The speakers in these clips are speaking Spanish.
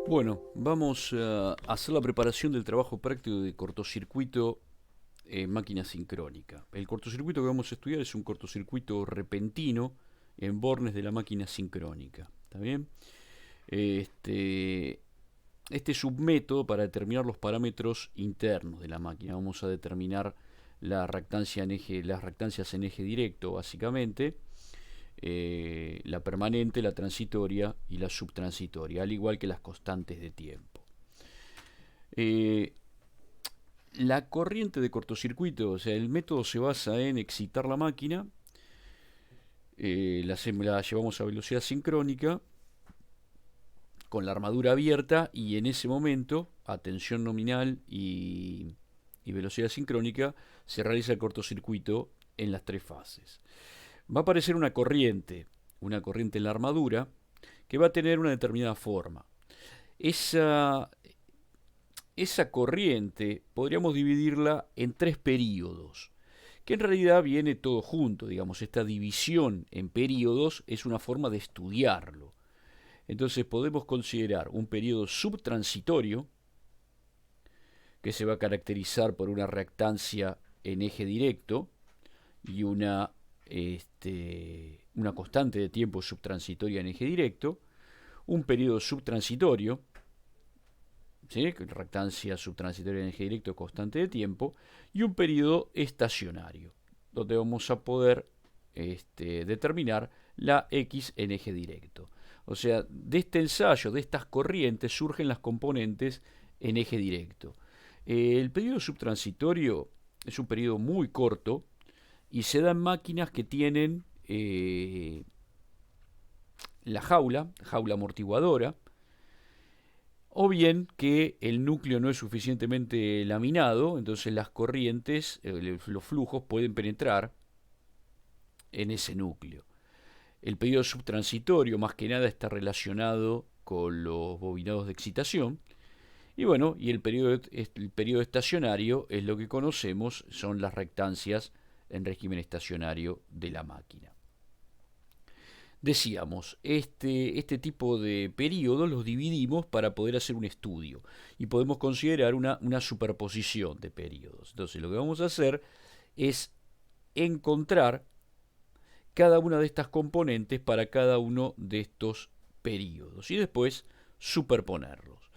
Bueno, vamos a hacer la preparación del trabajo práctico de cortocircuito en máquina sincrónica. El cortocircuito que vamos a estudiar es un cortocircuito repentino en bornes de la máquina sincrónica. ¿Está bien? Este, este es un método para determinar los parámetros internos de la máquina. Vamos a determinar la reactancia en eje, las reactancias en eje directo, básicamente, la permanente, la transitoria y la subtransitoria, al igual que las constantes de tiempo. Eh, la corriente de cortocircuito, o sea, el método se basa en excitar la máquina, la llevamos a velocidad sincrónica con la armadura abierta y en ese momento, a tensión nominal y velocidad sincrónica, se realiza el cortocircuito en las tres fases. Va a aparecer una corriente en la armadura, que va a tener una determinada forma. Esa, esa corriente podríamos dividirla en tres periodos, que en realidad viene todo junto, digamos, esta división en periodos es una forma de estudiarlo. Entonces podemos considerar un periodo subtransitorio, que se va a caracterizar por una reactancia en eje directo y una constante de tiempo subtransitoria en eje directo, un periodo subtransitorio, ¿sí? Reactancia subtransitoria en eje directo, constante de tiempo, y un periodo estacionario, donde vamos a poder determinar la X en eje directo. O sea, de este ensayo, de estas corrientes, surgen las componentes en eje directo. El periodo subtransitorio es un periodo muy corto y se dan máquinas que tienen la jaula amortiguadora, o bien que el núcleo no es suficientemente laminado, entonces las corrientes, los flujos pueden penetrar en ese núcleo. El periodo subtransitorio más que nada está relacionado con los bobinados de excitación. Y bueno, y el periodo estacionario es lo que conocemos, son las reactancias en régimen estacionario de la máquina. Decíamos, este tipo de periodos los dividimos para poder hacer un estudio y podemos considerar una superposición de periodos. Entonces lo que vamos a hacer es encontrar cada una de estas componentes para cada uno de estos periodos y después superponerlos.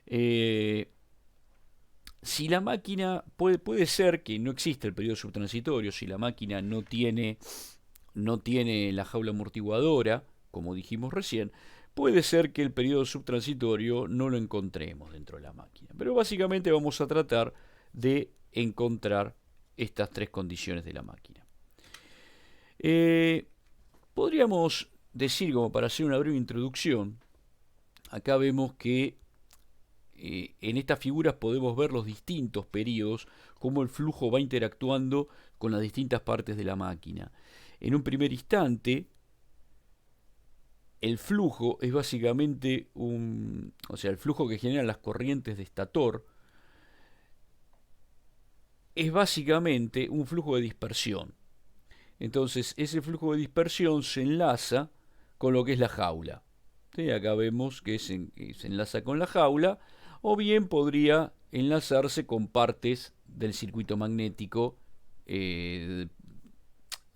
Eh, si la máquina puede ser que no exista el periodo subtransitorio, si la máquina no tiene la jaula amortiguadora, como dijimos recién, puede ser que el periodo subtransitorio no lo encontremos dentro de la máquina. Pero básicamente vamos a tratar de encontrar estas tres condiciones de la máquina. Podríamos decir, como para hacer una breve introducción, acá vemos que en estas figuras podemos ver los distintos periodos, cómo el flujo va interactuando con las distintas partes de la máquina. En un primer instante, el flujo es básicamente o sea, el flujo que generan las corrientes de estator es básicamente un flujo de dispersión. Entonces, ese flujo de dispersión se enlaza con lo que es la jaula. ¿Sí? Acá vemos que se enlaza con la jaula, o bien podría enlazarse con partes del circuito magnético, eh,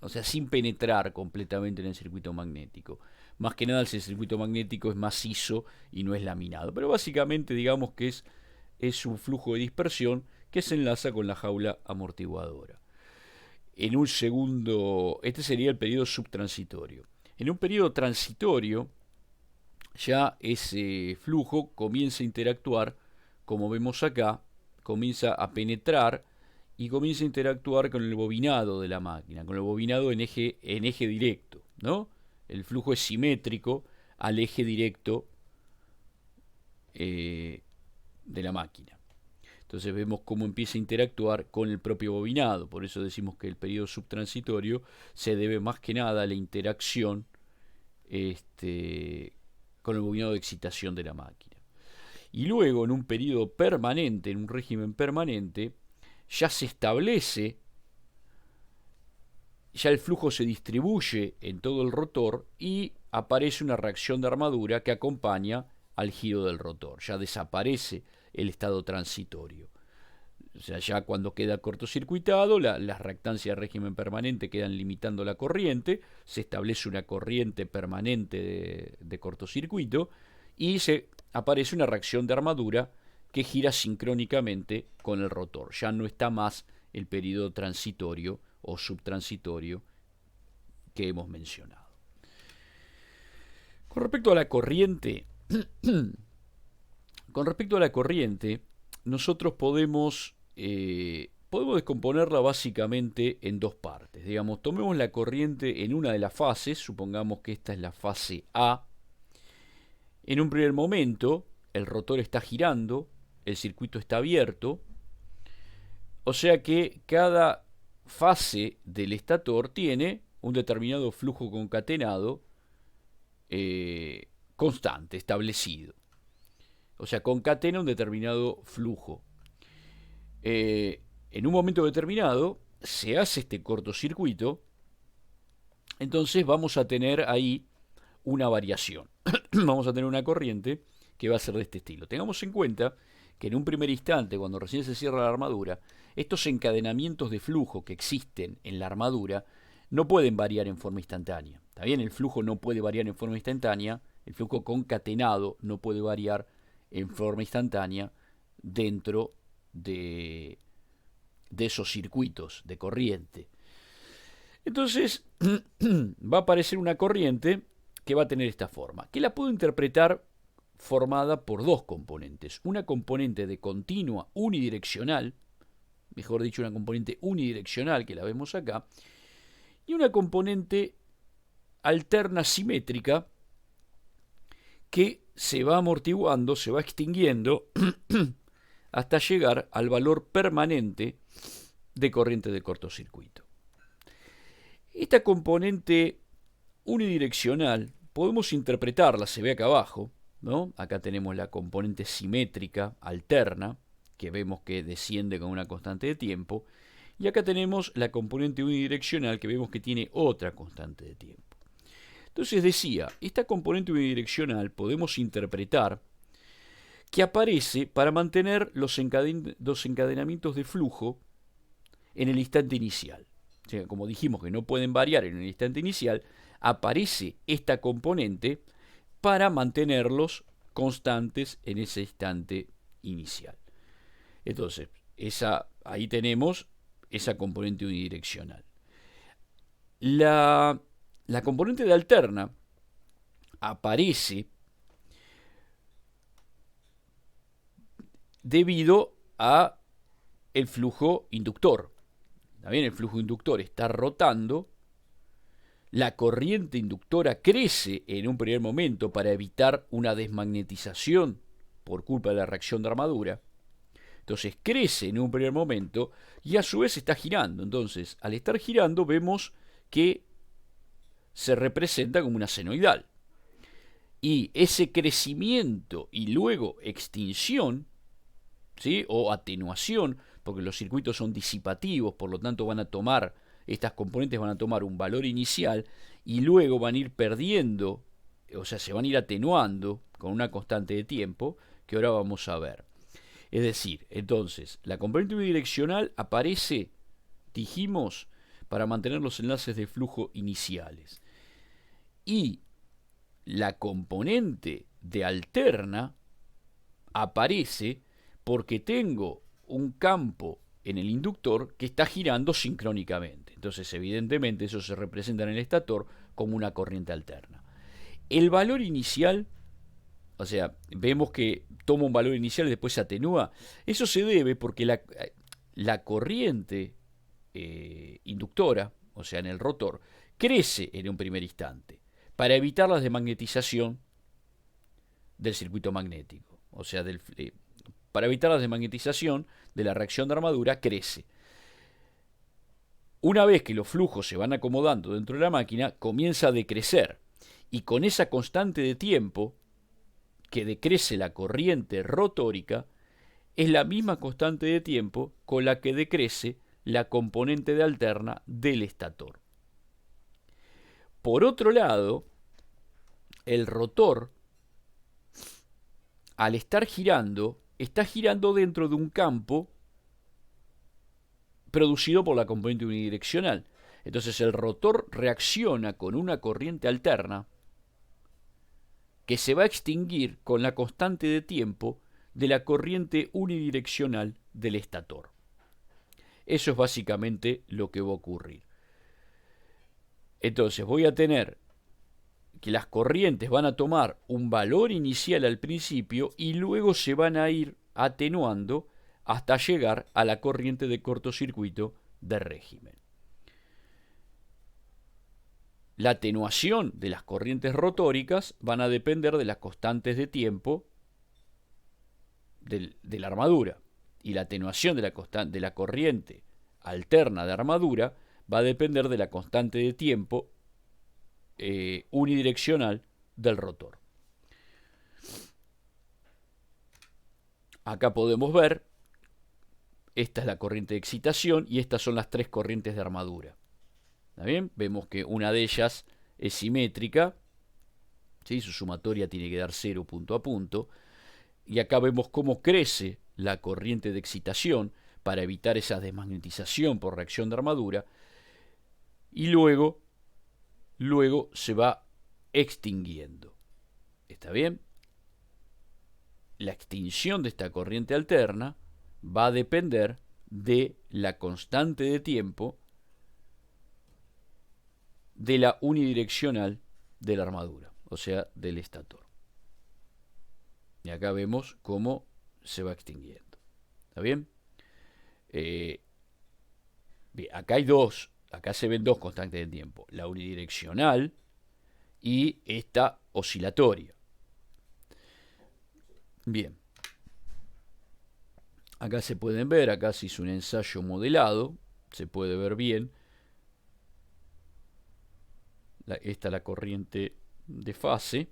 o sea, sin penetrar completamente en el circuito magnético. Más que nada, el circuito magnético es macizo y no es laminado. Pero básicamente, digamos que es un flujo de dispersión que se enlaza con la jaula amortiguadora. En un segundo, este sería el periodo subtransitorio. En un periodo transitorio, ya ese flujo comienza a interactuar, como vemos acá, comienza a penetrar y comienza a interactuar con el bobinado de la máquina, con el bobinado en eje directo, ¿no? El flujo es simétrico al eje directo de la máquina. Entonces vemos cómo empieza a interactuar con el propio bobinado. Por eso decimos que el periodo subtransitorio se debe más que nada a la interacción con el bobinado de excitación de la máquina. Y luego, en un periodo permanente, en un régimen permanente, ya se establece, ya el flujo se distribuye en todo el rotor y aparece una reacción de armadura que acompaña al giro del rotor, ya desaparece el estado transitorio. O sea, ya cuando queda cortocircuitado, las reactancias de régimen permanente quedan limitando la corriente, se establece una corriente permanente de cortocircuito y aparece una reacción de armadura que gira sincrónicamente con el rotor. Ya no está más el periodo transitorio o subtransitorio que hemos mencionado. Con respecto a la corriente, nosotros podemos descomponerla básicamente en dos partes. Digamos, tomemos la corriente en una de las fases, supongamos que esta es la fase A. En un primer momento, el rotor está girando, el circuito está abierto, o sea que cada fase del estator tiene un determinado flujo concatenado constante, establecido. O sea, concatena un determinado flujo. En un momento determinado se hace este cortocircuito, entonces vamos a tener ahí una variación. Vamos a tener una corriente que va a ser de este estilo. Tengamos en cuenta que en un primer instante, cuando recién se cierra la armadura, estos encadenamientos de flujo que existen en la armadura no pueden variar en forma instantánea. ¿Está bien? El flujo no puede variar en forma instantánea, el flujo concatenado no puede variar en forma instantánea dentro de esos circuitos de corriente. Entonces va a aparecer una corriente que va a tener esta forma, que la puedo interpretar formada por dos componentes. Una componente de continua unidireccional, mejor dicho, una componente unidireccional que la vemos acá, y una componente alterna simétrica que se va amortiguando, se va extinguiendo hasta llegar al valor permanente de corriente de cortocircuito. Esta componente unidireccional podemos interpretarla, se ve acá abajo, ¿no? Acá tenemos la componente simétrica alterna, que vemos que desciende con una constante de tiempo, y acá tenemos la componente unidireccional, que vemos que tiene otra constante de tiempo. Entonces decía, esta componente unidireccional podemos interpretar que aparece para mantener los encadenamientos de flujo en el instante inicial. O sea, como dijimos que no pueden variar en el instante inicial, aparece esta componente para mantenerlos constantes en ese instante inicial. Entonces, ahí tenemos esa componente unidireccional. La componente de alterna aparece debido a el flujo inductor. También el flujo inductor está rotando, la corriente inductora crece en un primer momento para evitar una desmagnetización por culpa de la reacción de armadura. Entonces crece en un primer momento y a su vez está girando. Entonces, al estar girando vemos que se representa como una senoidal. Y ese crecimiento y luego extinción, ¿sí?, o atenuación, porque los circuitos son disipativos, por lo tanto estas componentes van a tomar un valor inicial y luego van a ir perdiendo, o sea, se van a ir atenuando con una constante de tiempo que ahora vamos a ver. Es decir, entonces, la componente unidireccional aparece, dijimos, para mantener los enlaces de flujo iniciales. Y la componente de alterna aparece porque tengo un campo en el inductor que está girando sincrónicamente. Entonces, evidentemente, eso se representa en el estator como una corriente alterna. El valor inicial, o sea, vemos que toma un valor inicial y después se atenúa. Eso se debe porque la corriente inductora, o sea, en el rotor, crece en un primer instante para evitar la desmagnetización del circuito magnético. O sea, para evitar la desmagnetización de la reacción de armadura, crece. Una vez que los flujos se van acomodando dentro de la máquina, comienza a decrecer. Y con esa constante de tiempo que decrece la corriente rotórica, es la misma constante de tiempo con la que decrece la componente de alterna del estator. Por otro lado, el rotor al estar girando, está girando dentro de un campo producido por la componente unidireccional. Entonces el rotor reacciona con una corriente alterna que se va a extinguir con la constante de tiempo de la corriente unidireccional del estator. Eso es básicamente lo que va a ocurrir. Entonces voy a tener que las corrientes van a tomar un valor inicial al principio y luego se van a ir atenuando hasta llegar a la corriente de cortocircuito de régimen. La atenuación de las corrientes rotóricas van a depender de las constantes de tiempo de la armadura. Y la atenuación de la corriente alterna de armadura va a depender de la constante de tiempo unidireccional del rotor. Acá podemos ver, esta es la corriente de excitación y estas son las tres corrientes de armadura. ¿Está bien? Vemos que una de ellas es simétrica, ¿sí? Su sumatoria tiene que dar 0 punto a punto. Y acá vemos cómo crece la corriente de excitación para evitar esa desmagnetización por reacción de armadura. Y luego se va extinguiendo. ¿Está bien? La extinción de esta corriente alterna va a depender de la constante de tiempo de la unidireccional de la armadura, o sea, del estator. Y acá vemos cómo se va extinguiendo. ¿Está bien? Bien, acá se ven dos constantes de tiempo, la unidireccional y esta oscilatoria. Bien. Acá se pueden ver, acá se hizo un ensayo modelado, se puede ver bien. Esta es la corriente de fase,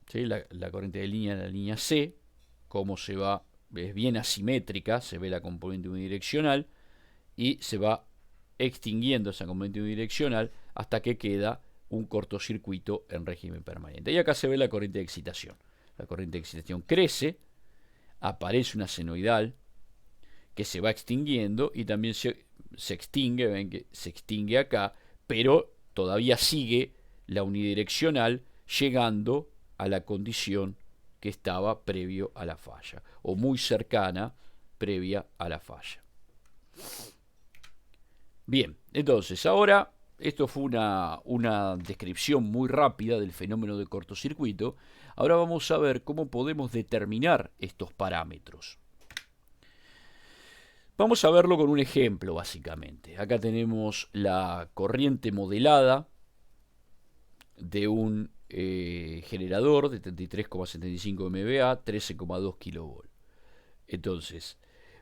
¿sí? La corriente de línea, la línea C, cómo se va, es bien asimétrica, se ve la componente unidireccional y se va extinguiendo esa componente unidireccional hasta que queda un cortocircuito en régimen permanente. Y acá se ve la corriente de excitación. La corriente de excitación crece, aparece una senoidal que se va extinguiendo y también se extingue, ven que se extingue acá, pero todavía sigue la unidireccional llegando a la condición que estaba previo a la falla, o muy cercana previa a la falla. Bien, entonces ahora, esto fue una descripción muy rápida del fenómeno de cortocircuito. Ahora vamos a ver cómo podemos determinar estos parámetros. Vamos a verlo con un ejemplo, básicamente. Acá tenemos la corriente modelada de un generador de 33,75 MVA, 13,2 kV. Entonces,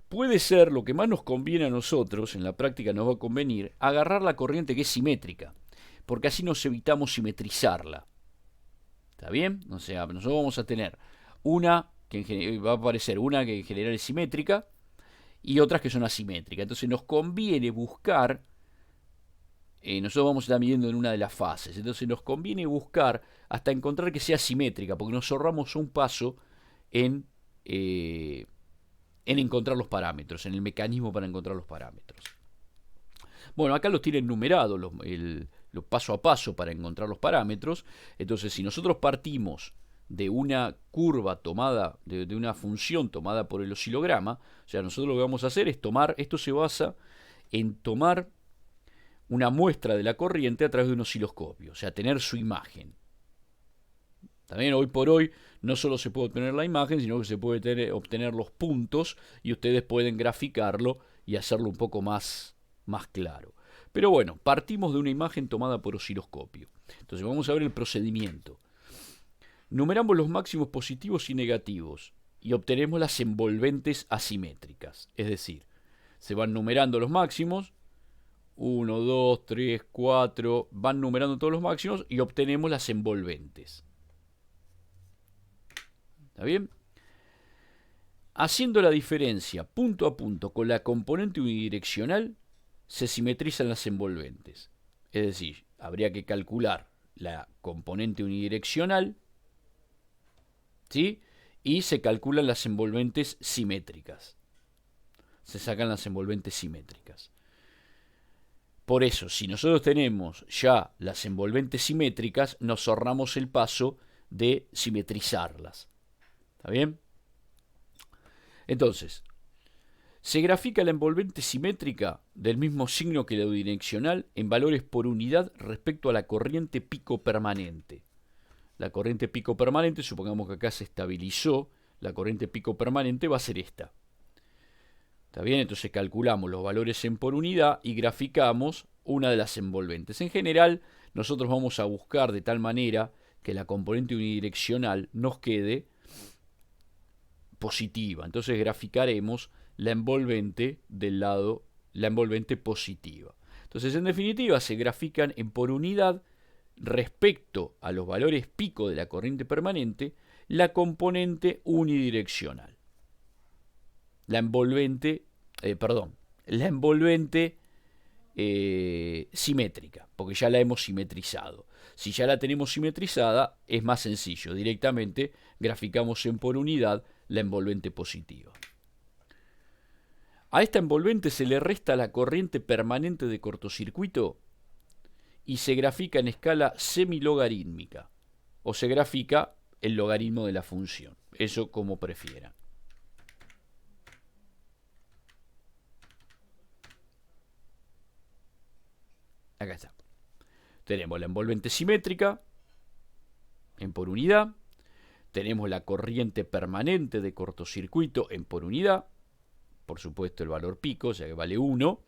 puede ser lo que más nos conviene a nosotros, en la práctica nos va a convenir, agarrar la corriente que es simétrica, porque así nos evitamos simetrizarla. ¿Está bien? O sea, nosotros vamos a tener una que va a aparecer una que en general es simétrica y otras que son asimétricas. Entonces nos conviene buscar, nosotros vamos a estar midiendo en una de las fases, entonces nos conviene buscar hasta encontrar que sea simétrica, porque nos ahorramos un paso en encontrar los parámetros, en el mecanismo para encontrar los parámetros. Bueno, acá los tienen numerados, los paso a paso para encontrar los parámetros. Entonces, si nosotros partimos de una curva tomada, de una función tomada por el oscilograma, o sea, nosotros lo que vamos a hacer es tomar, esto se basa en tomar una muestra de la corriente a través de un osciloscopio, o sea, tener su imagen. También hoy por hoy no solo se puede obtener la imagen, sino que se puede obtener los puntos y ustedes pueden graficarlo y hacerlo un poco más claro. Pero bueno, partimos de una imagen tomada por osciloscopio. Entonces vamos a ver el procedimiento. Numeramos los máximos positivos y negativos y obtenemos las envolventes asimétricas. Es decir, se van numerando los máximos, 1, 2, 3, 4, van numerando todos los máximos y obtenemos las envolventes. ¿Está bien? Haciendo la diferencia punto a punto con la componente unidireccional, se simetrizan las envolventes. Es decir, habría que calcular la componente unidireccional, ¿sí? y se calculan las envolventes simétricas. Se sacan las envolventes simétricas. Por eso, si nosotros tenemos ya las envolventes simétricas, nos ahorramos el paso de simetrizarlas. ¿Está bien? Entonces, se grafica la envolvente simétrica del mismo signo que la direccional en valores por unidad respecto a la corriente pico permanente. La corriente pico permanente, supongamos que acá se estabilizó, la corriente pico permanente va a ser esta. ¿Está bien? Entonces calculamos los valores en por unidad y graficamos una de las envolventes. En general, nosotros vamos a buscar de tal manera que la componente unidireccional nos quede positiva. Entonces graficaremos la envolvente del lado, la envolvente positiva. Entonces, en definitiva, se grafican en por unidad respecto a los valores pico de la corriente permanente la componente unidireccional. La envolvente simétrica, porque ya la hemos simetrizado. Si ya la tenemos simetrizada, es más sencillo. Directamente graficamos en por unidad la envolvente positiva. A esta envolvente se le resta la corriente permanente de cortocircuito y se grafica en escala semilogarítmica, o se grafica el logaritmo de la función. Eso como prefieran. Acá está. Tenemos la envolvente simétrica en por unidad. Tenemos la corriente permanente de cortocircuito en por unidad. Por supuesto el valor pico, o sea que vale 1.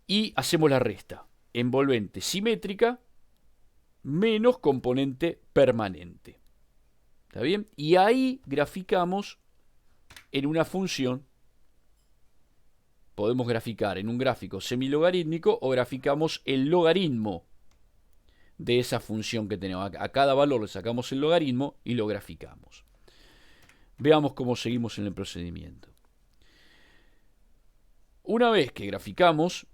Y hacemos la resta. Envolvente simétrica menos componente permanente. ¿Está bien? Y ahí graficamos en una función. Podemos graficar en un gráfico semilogarítmico o graficamos el logaritmo de esa función que tenemos. A cada valor le sacamos el logaritmo y lo graficamos. Veamos cómo seguimos en el procedimiento. Una vez que graficamos,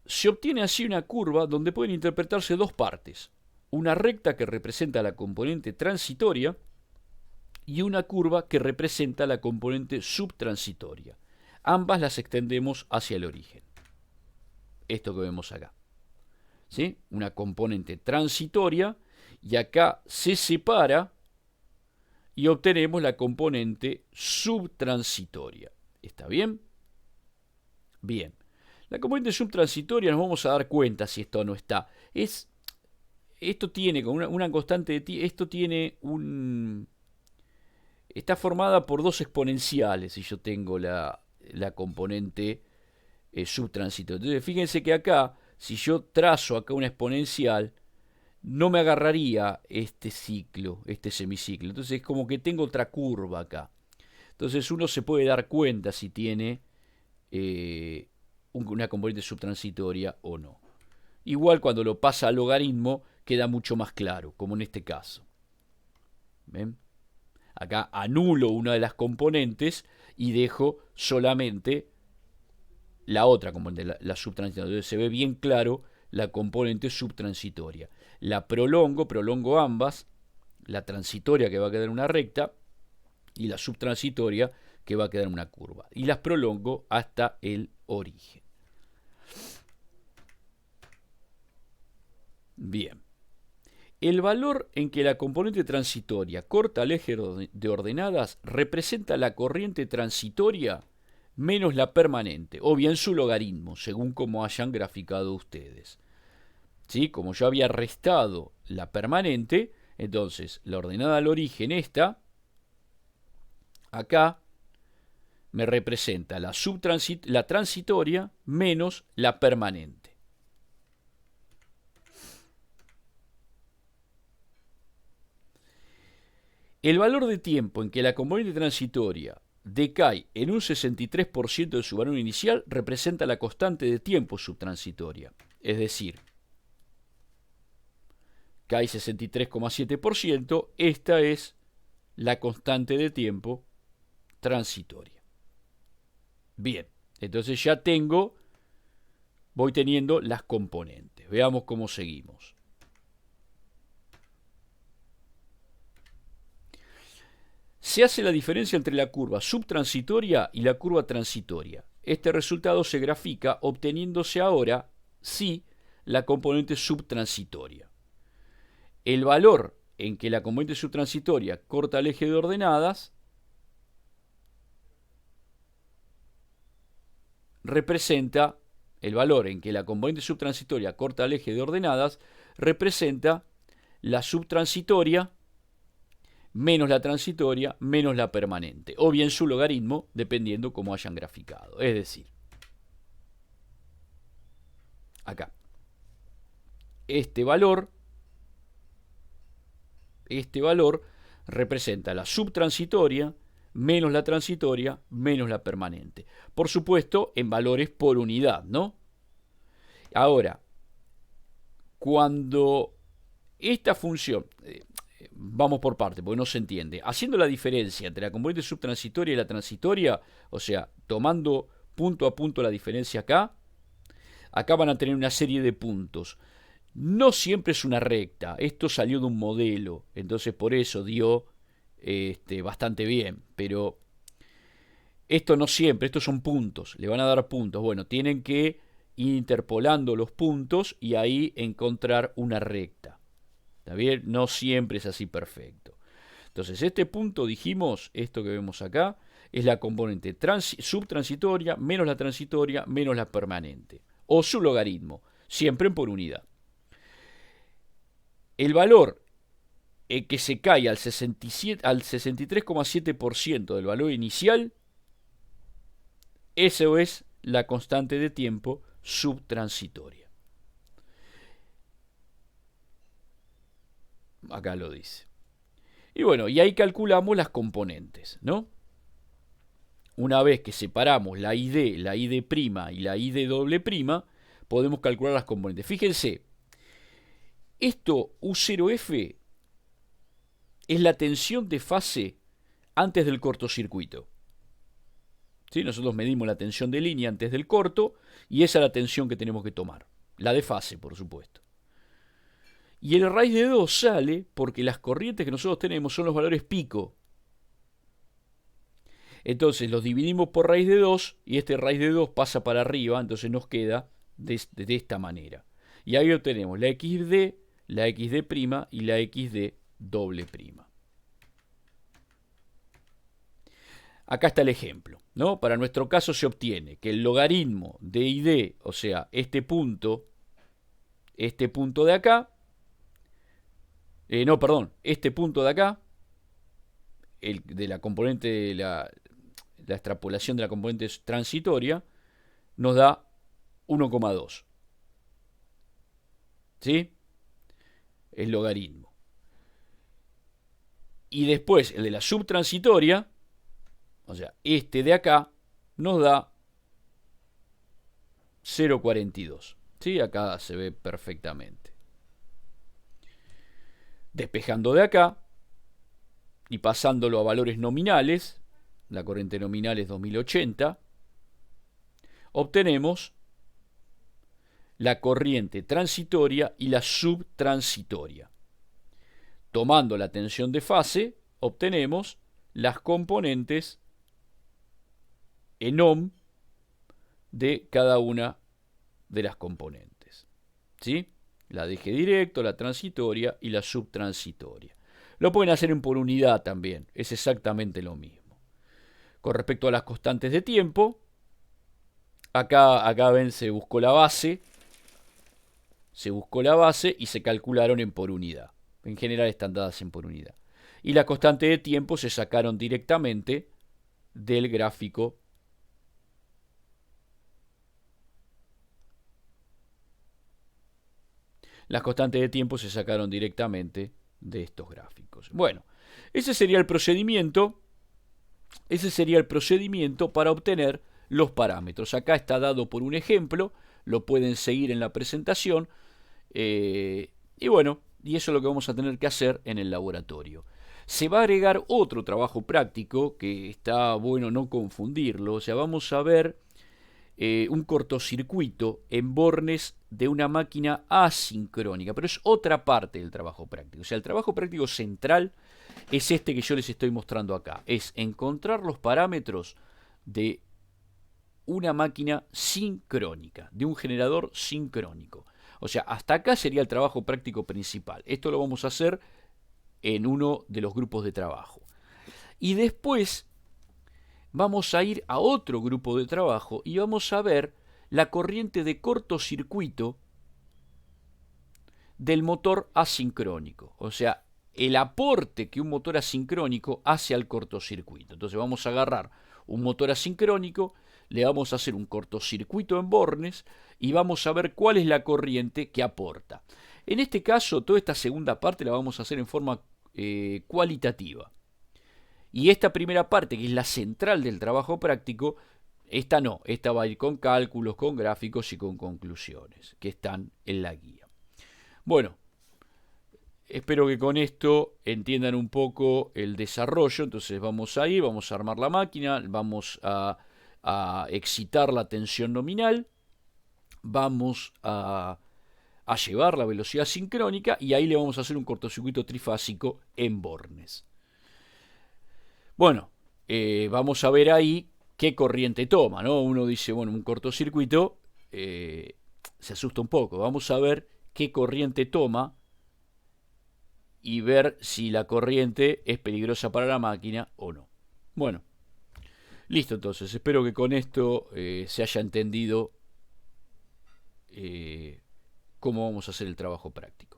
se obtiene así una curva donde pueden interpretarse dos partes. Una recta que representa la componente transitoria y una curva que representa la componente subtransitoria. Ambas las extendemos hacia el origen. Esto que vemos acá. ¿Sí? Una componente transitoria y acá se separa y obtenemos la componente subtransitoria. ¿Está bien? Bien. La componente subtransitoria nos vamos a dar cuenta si esto no está. Esto tiene con una constante de esto tiene un... Está formada por dos exponenciales si yo tengo la componente subtransitoria. Entonces fíjense que acá, si yo trazo acá una exponencial, no me agarraría este ciclo, este semiciclo. Entonces es como que tengo otra curva acá. Entonces uno se puede dar cuenta si tiene una componente subtransitoria o no. Igual cuando lo pasa al logaritmo queda mucho más claro, como en este caso. ¿Ven? Acá anulo una de las componentes y dejo solamente la otra componente, la subtransitoria. Entonces se ve bien claro la componente subtransitoria. La prolongo ambas, la transitoria que va a quedar en una recta y la subtransitoria que va a quedar en una curva. Y las prolongo hasta el origen. Bien. El valor en que la componente transitoria corta el eje de ordenadas representa la corriente transitoria menos la permanente, o bien su logaritmo, según como hayan graficado ustedes. ¿Sí? Como yo había restado la permanente, entonces la ordenada al origen esta, acá, me representa la transitoria menos la permanente. El valor de tiempo en que la componente transitoria decae en un 63% de su valor inicial representa la constante de tiempo subtransitoria. Es decir, cae 63,7%, esta es la constante de tiempo transitoria. Bien, entonces ya voy teniendo las componentes. Veamos cómo seguimos. Se hace la diferencia entre la curva subtransitoria y la curva transitoria. Este resultado se grafica obteniéndose ahora, sí, la componente subtransitoria. El valor en que la componente subtransitoria corta el eje de ordenadas representa, el valor en que la componente subtransitoria corta el eje de ordenadas representa la subtransitoria menos la transitoria menos la permanente, o bien su logaritmo, dependiendo cómo hayan graficado. Es decir, acá, este valor representa la subtransitoria menos la transitoria menos la permanente. Por supuesto, en valores por unidad, ¿no? Ahora, cuando esta función, vamos por parte, porque no se entiende, haciendo la diferencia entre la componente subtransitoria y la transitoria, o sea, tomando punto a punto la diferencia acá van a tener una serie de puntos. No siempre es una recta, esto salió de un modelo, entonces por eso dio bastante bien, pero esto no siempre, estos son puntos, le van a dar puntos. Bueno, tienen que ir interpolando los puntos y ahí encontrar una recta. ¿Está bien? No siempre es así perfecto. Entonces, este punto, dijimos, esto que vemos acá, es la componente subtransitoria menos la transitoria menos la permanente, o su logaritmo, siempre por unidad. El valor que se cae al 63,7% del valor inicial, eso es la constante de tiempo subtransitoria. Acá lo dice. Y bueno, y ahí calculamos las componentes, ¿no? Una vez que separamos la ID, la ID' y la ID doble prima, podemos calcular las componentes. Fíjense, esto U0F es la tensión de fase antes del cortocircuito. ¿Sí? Nosotros medimos la tensión de línea antes del corto y esa es la tensión que tenemos que tomar. La de fase, por supuesto. Y el raíz de 2 sale porque las corrientes que nosotros tenemos son los valores pico. Entonces los dividimos por raíz de 2 y este raíz de 2 pasa para arriba, entonces nos queda de esta manera. Y ahí obtenemos la XD, la XD' y la XD doble prima. Acá está el ejemplo, ¿no? Para nuestro caso se obtiene que el logaritmo de ID, o sea, este punto de acá, este punto de acá, de la componente de la extrapolación de la componente transitoria, nos da 1,2. ¿Sí? El logaritmo. Y después el de la subtransitoria, o sea, este de acá, nos da 0,42. ¿Sí? Acá se ve perfectamente. Despejando de acá y pasándolo a valores nominales, la corriente nominal es 2080, obtenemos la corriente transitoria y la subtransitoria. Tomando la tensión de fase, obtenemos las componentes en ohm de cada una de las componentes. ¿Sí? La de eje directo, la transitoria y la subtransitoria. Lo pueden hacer en por unidad también, es exactamente lo mismo. Con respecto a las constantes de tiempo, acá ven, se buscó la base y se calcularon en por unidad. En general están dadas en por unidad. Y las constantes de tiempo se sacaron directamente del gráfico . Las constantes de tiempo se sacaron directamente de estos gráficos. Bueno, ese sería el procedimiento para obtener los parámetros. Acá está dado por un ejemplo, lo pueden seguir en la presentación. Y bueno, y eso es lo que vamos a tener que hacer en el laboratorio. Se va a agregar otro trabajo práctico que está bueno no confundirlo. O sea, vamos a ver un cortocircuito en bornes de una máquina asincrónica, pero es otra parte del trabajo práctico. O sea, el trabajo práctico central es este que yo les estoy mostrando acá. Es encontrar los parámetros de una máquina sincrónica, de un generador sincrónico. O sea, hasta acá sería el trabajo práctico principal. Esto lo vamos a hacer en uno de los grupos de trabajo. Y después vamos a ir a otro grupo de trabajo y vamos a ver la corriente de cortocircuito del motor asincrónico. O sea, el aporte que un motor asincrónico hace al cortocircuito. Entonces vamos a agarrar un motor asincrónico, le vamos a hacer un cortocircuito en bornes y vamos a ver cuál es la corriente que aporta. En este caso, toda esta segunda parte la vamos a hacer en forma cualitativa. Y esta primera parte, que es la central del trabajo práctico, esta no, esta va a ir con cálculos, con gráficos y con conclusiones, que están en la guía. Bueno, espero que con esto entiendan un poco el desarrollo. Entonces vamos a ir, vamos a armar la máquina, vamos a excitar la tensión nominal, vamos a llevar la velocidad sincrónica y ahí le vamos a hacer un cortocircuito trifásico en bornes. Bueno, vamos a ver ahí qué corriente toma, ¿no? Uno dice, bueno, un cortocircuito se asusta un poco. Vamos a ver qué corriente toma y ver si la corriente es peligrosa para la máquina o no. Bueno, listo entonces. Espero que con esto se haya entendido cómo vamos a hacer el trabajo práctico.